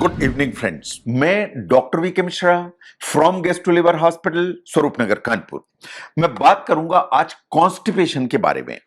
Good evening friends. मैं doctor V K Mishra from gastro liver hospital Swaroop Nagar Kanpur. मैं बात करूंगा आज कॉन्स्टिपेशन के बारे में।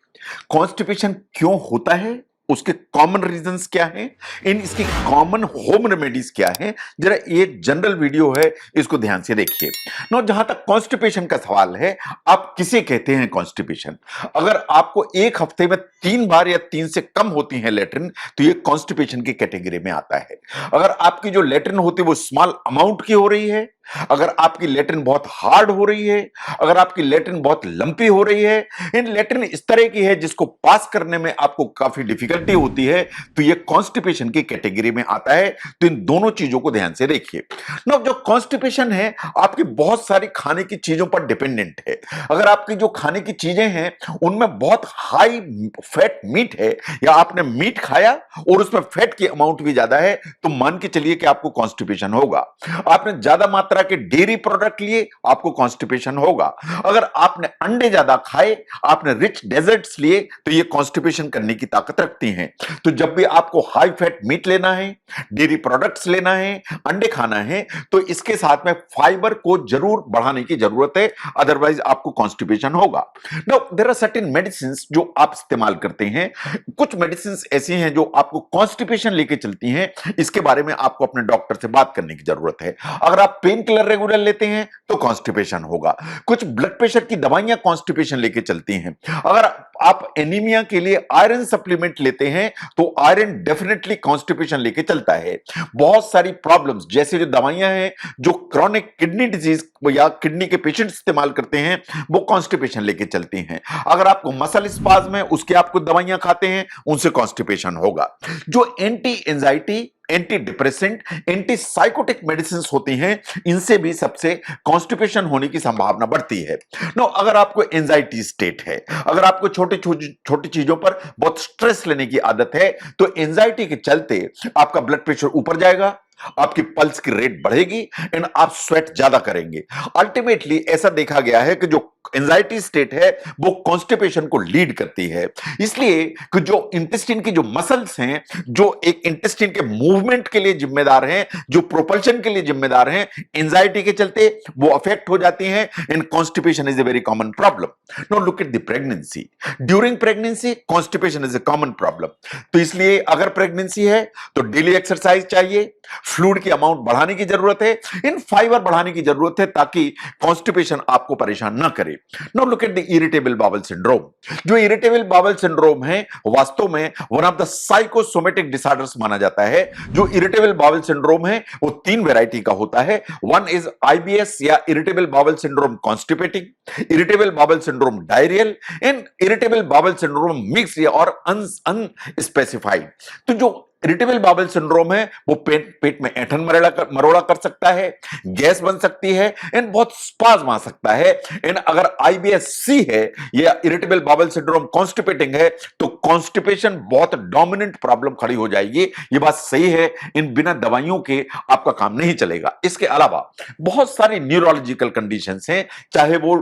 कॉन्स्टिपेशन क्यों होता है, उसके कॉमन रीजंस क्या हैं, इसकी कॉमन होम रेमेडीज क्या हैं। जरा ये जनरल वीडियो है, इसको ध्यान से देखिए। नो, जहां तक कॉन्स्टिपेशन का सवाल है, आप किसे कहते हैं कॉन्स्टिपेशन? अगर आपको एक हफ्ते में 3 बार या 3 से कम होती है लेटरिन, तो ये कॉन्स्टिपेशन की कैटेगरी में आता है। अगर आपकी जो लेटरिन होती है वो स्मॉल अमाउंट की हो रही है, अगर आपकी लेटरिन बहुत हार्ड हो रही है, अगर आपकी लेटरिन बहुत लंपी हो रही है, इन लेटरिन इस तरह की है जिसको पास करने में आपको काफी डिफिकल्टी होती है, तो ये कॉन्स्टिपेशन की कैटेगरी में आता है। तो इन दोनों चीजों को ध्यान से देखिए। नो, जो कॉन्स्टिपेशन है आपकी बहुत सारी खाने की चीजों पर डिपेंडेंट है। अगर आपकी जो खाने की चीजें हैं उनमें बहुत हाई फैट मीट है, या आपने मीट खाया और उसमें फैट की अमाउंट भी ज्यादा है, तो मान के चलिए कि आपको कॉन्स्टिपेशन होगा। आपने ज्यादा मात्रा के डेयरी प्रोडक्ट लिए, आपको कॉन्स्टिपेशन होगा। अगर आपने अंडे ज्यादा खाए, आपने रिच डेजर्ट्स लिए, तो ये कॉन्स्टिपेशन करने की ताकत रखती हैं। तो जब भी आपको हाई फैट मीट लेना है, डेयरी प्रोडक्ट्स लेना है, अंडे खाना है, तो इसके साथ में फाइबर को जरूर बढ़ाने की जरूरत है, अदरवाइज आपको कॉन्स्टिपेशन होगा। Now there are certain medicine जो आप इस्तेमाल करते हैं। कुछ मेडिसिन ऐसी हैं जो आपको कॉन्स्टिपेशन लेके चलती हैं। इसके बारे में आपको अपने डॉक्टर से बात करने की जरूरत है। अगर आप पेन किलर रेगुलर लेते हैं तो कॉन्स्टिपेशन होगा। कुछ ब्लड प्रेशर की दवाइयां कॉन्स्टिपेशन लेके चलती हैं। अगर आप एनीमिया के लिए आयरन सप्लीमेंट लेते हैं तो आयरन डेफिनेटली कॉन्स्टिपेशन लेके चलता है। बहुत सारी प्रॉब्लम्स जैसे जो दवाइयां हैं जो क्रॉनिक किडनी डिजीज या किडनी के पेशेंट इस्तेमाल करते हैं, वो कॉन्स्टिपेशन लेके चलती हैं। अगर आपको मसल स्पाज्म है, उसके आपको दवाइयां खाते हैं, उनसे कॉन्स्टिपेशन होगा। जो anti anxiety, anti depressant, anti psychotic medicine होती हैं, इनसे भी सबसे कॉन्स्टिपेशन होने की संभावना बढ़ती है। नो, अगर आपको एंजाइटी स्टेट है, अगर आपको छोटी चीजों पर बहुत स्ट्रेस लेने की आदत है, तो एंजाइटी के चलते आपका ब्लड प्रेशर ऊपर जाएगा, आपकी पल्स की रेट बढ़ेगी एंड आप स्वेट ज्यादा करेंगे। अल्टीमेटली ऐसा देखा गया है कि जो एंजाइटी स्टेट है वो कॉन्स्टिपेशन को लीड करती है। इसलिए कि जो इंटेस्टाइन की जो मसल्स हैं, जो एक इंटेस्टाइन के मूवमेंट के लिए जिम्मेदार हैं, जो प्रोपल्शन के लिए जिम्मेदार हैं, एंजाइटी के चलते वो अफेक्ट हो जाती हैं and constipation is a very common problem. Now look at the pregnancy. During pregnancy constipation is a common problem. तो इसलिए अगर प्रेगनेंसी है तो डेली एक्सरसाइज चाहिए, फ्लूइड की अमाउंट बढ़ाने की जरूरत है, इन फाइबर बढ़ाने की जरूरत है ताकि कॉन्स्टिपेशन आपको परेशान ना करे। Now look at the irritable bowel syndrome. जो इरिटेबल बाउल सिंड्रोम है वास्तव में one of the psychosomatic disorders माना जाता है। जो इरिटेबल बाउल सिंड्रोम है वो 3 वैरायटी का होता है। वन इज आईबीएस या irritable bowel syndrome constipating, irritable bowel syndrome diarrhoeal and irritable bowel syndrome mix और अनस्पेसिफाइड। तो जो इरिटेबल बाउल सिंड्रोम है वो पेट में ऐंठन मरोड़ा कर सकता है, गैस बन सकती है एंड बहुत स्पाज्म आ सकता है। एंड अगर आईबीएस-सी है या इरिटेबल बाउल सिंड्रोम कॉन्स्टिपेटिंग है तो कॉन्स्टिपेशन बहुत डोमिनेंट प्रॉब्लम खड़ी हो जाएगी। ये बात सही है, इन बिना दवाइयों के आपका काम नहीं चलेगा। इसके अलावा बहुत सारी न्यूरोलॉजिकल कंडीशंस हैं, चाहे वो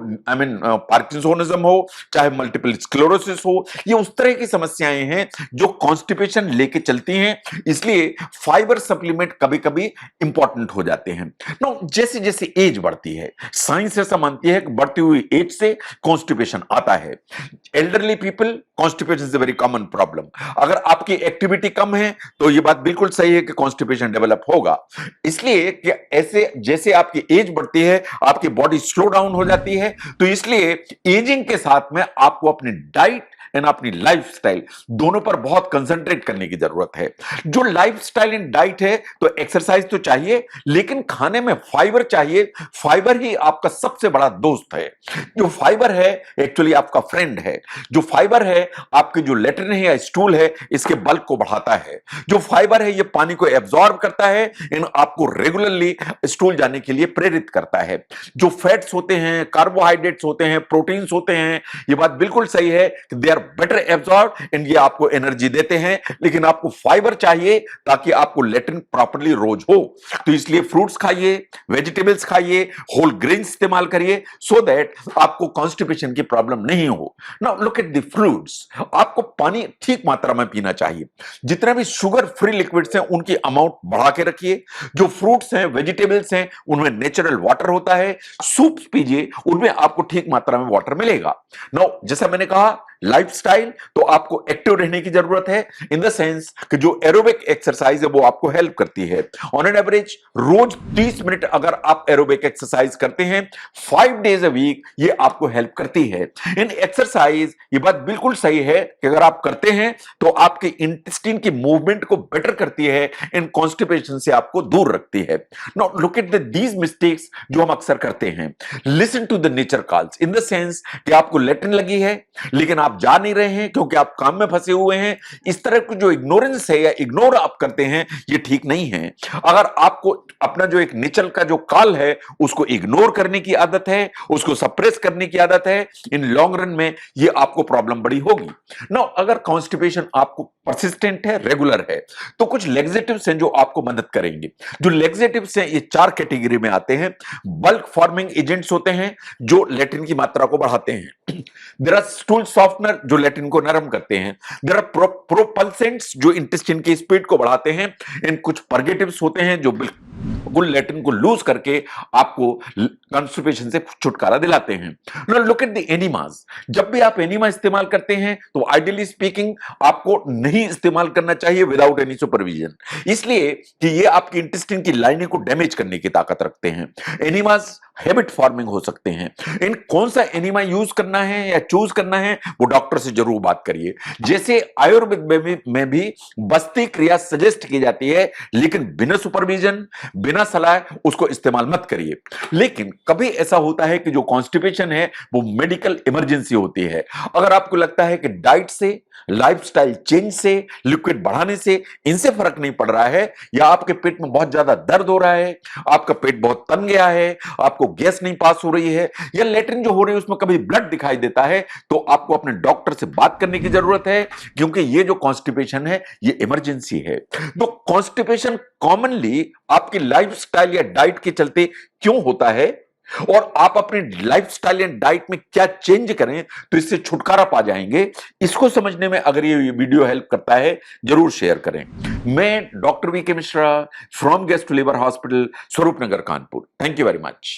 पार्किंसोनिज्म हो, चाहे मल्टीपल स्क्लेरोसिस हो, ये उस तरह की समस्याएं हैं जो कॉन्स्टिपेशन लेके चलती हैं। इसलिए फाइबर सप्लीमेंट कभी कभी इंपॉर्टेंट हो जाते हैं। नो, जैसे जैसे एज बढ़ती है, साइंस ऐसा मानती है कि बढ़ती हुई एज से कॉन्स्टिपेशन आता है। Elderly people, constipation is a very common problem. अगर आपकी एक्टिविटी कम है तो यह बात बिल्कुल सही है कि कॉन्स्टिपेशन डेवलप होगा। इसलिए कि ऐसे जैसे आपकी एज बढ़ती है आपकी बॉडी स्लो डाउन हो जाती है, तो इसलिए एजिंग के साथ में आपको अपनी डाइट एंड अपनी लाइफस्टाइल दोनों पर बहुत कंसंट्रेट करने की जरूरत है। जो लाइफस्टाइल एंड डाइट है तो एक्सरसाइज तो चाहिए, लेकिन खाने में फाइबर चाहिए। फाइबर ही आपका सबसे बड़ा दोस्त है। जो फाइबर है एक्चुअली आपका फ्रेंड है। जो फाइबर है आपकी जो लेट्रिन है या स्टूल है इसके बल्क को बढ़ाता है। जो फाइबर है ये पानी को एब्जॉर्ब करता है एंड आपको रेगुलरली स्टूल जाने के लिए प्रेरित करता है। जो फैट्स होते हैं, कार्बोहाइड्रेट्स होते हैं, प्रोटीन्स होते हैं, ये बात बिल्कुल सही है कि they are better absorb and ये आपको एनर्जी देते हैं। लेकिन आपको फाइबर फाइबर चाहिए ताकि आपको लेट्रिन प्रॉपर्ली रोज हो, तो इसलिए फ्रूट्स खाइए, वेजिटेबल्स खाइए, होल ग्रेन इस्तेमाल करिए, सो दैट आपको कॉन्स्टिपेशन की प्रॉब्लम नहीं हो। Now look at the fruits. आपको पानी ठीक मात्रा में पीना चाहिए। जितने भी शुगर फ्री लिक्विड्स हैं उनकी अमाउंट बढ़ा के रखिए। जो फ्रूट्स हैं, वेजिटेबल्स हैं, उनमें नेचुरल वाटर होता है। सूप्स पीजिए, उनमें आपको ठीक मात्रा में वाटर मिलेगा। नाउ जैसा मैंने कहा, लाइफस्टाइल, तो आपको एक्टिव रहने की जरूरत है, इन द सेंस कि जो एरोबिक एक्सरसाइज है वो आपको हेल्प करती है। ऑन एन एवरेज रोज 30 मिनट अगर आप एरोबिक एक्सरसाइज करते हैं 5 डेज अ वीक, ये आपको हेल्प करती है। इन एक्सरसाइज, ये बात बिल्कुल सही है कि अगर आप करते हैं तो आपके इंटेस्टाइन की मूवमेंट को बेटर करती है, इन कॉन्स्टिपेशन से आपको दूर रखती है। Now look at these mistakes जो हम अक्सर करते हैं। Listen to the nature calls, in the sense कि आपको लेट्रिन लगी है लेकिन आप जा नहीं रहे हैं क्योंकि आप काम में फंसे हुए हैं। इस तरह की जो इग्नोरेंस है या इग्नोर आप करते हैं, ये ठीक नहीं है। अगर आपको अपना जो एक नेचर का जो कॉल है उसको इग्नोर करने की आदत है, उसको सप्रेस करने की आदत है, इन लॉन्ग रन में ये आपको प्रॉब्लम बड़ी होगी। नाउ अगर कॉन्स्टिपेशन आपको परसिस्टेंट है, रेगुलर है, तो कुछ लेग्जेटिव्स हैं जो आपको मदद करेंगे। जो लेग्जेटिव्स हैं ये 4 कैटेगरी में आते हैं। बल्क फॉर्मिंग एजेंट्स होते हैं जो लेट्रिन की मात्रा को बढ़ाते हैं। देयर आर स्टूल सॉफ्टनर जो लेट्रिन को नरम करते हैं। देयर आर प्रोपल्सेंट्स जो इंटेस्टाइन की स्पीड को बढ़ाते हैं। इन कुछ परगेटिव्स होते हैं जो बिल्कुल लेट्रिन को लूज करके आपको कॉन्स्टिपेशन से छुटकारा दिलाते हैं। Now look at the enemas. जब भी आप एनिमा इस्तेमाल करते हैं तो आइडियली स्पीकिंग आपको नहीं इस्तेमाल करना चाहिए विदाउट एनी सुपरविजन, इसलिए कि ये आपकी इंटेस्टाइन की लाइनिंग को डैमेज करने की ताकत रखते हैं। एनिमास हैबिट फॉर्मिंग हो सकते हैं। इन कौन सा एनिमा यूज करना है या चूज करना है वो डॉक्टर से जरूर बात करिए। जैसे आयुर्वेद में भी बस्ती क्रिया सजेस्ट की जाती है, लेकिन बिना सुपरविजन, बिना सलाह उसको इस्तेमाल मत करिए। लेकिन कभी ऐसा होता है कि जो कॉन्स्टिपेशन है वो मेडिकल इमरजेंसी होती है। अगर आपको लगता है कि डाइट से, लाइफस्टाइल चेंज से, लिक्विड बढ़ाने से इनसे फर्क नहीं पड़ रहा है, या आपके पेट में बहुत ज्यादा दर्द हो रहा है, आपका पेट बहुत तन गया है, आपको गैस नहीं पास हो रही है, या लेट्रिन जो हो रही है उसमें कभी ब्लड दिखाई देता है, तो आपको अपने डॉक्टर से बात करने की जरूरत है, क्योंकि ये जो कॉन्स्टिपेशन है ये इमरजेंसी है। तो कॉन्स्टिपेशन कॉमनली आपकी लाइफस्टाइल या डाइट के चलते क्यों होता है, और आप अपने लाइफस्टाइल एंड डाइट में क्या चेंज करें तो इससे छुटकारा पा जाएंगे, इसको समझने में अगर ये वीडियो हेल्प करता है जरूर शेयर करें। मैं doctor V K Mishra from guest liver hospital, Swaroop Nagar, Kanpur. Thank you very much.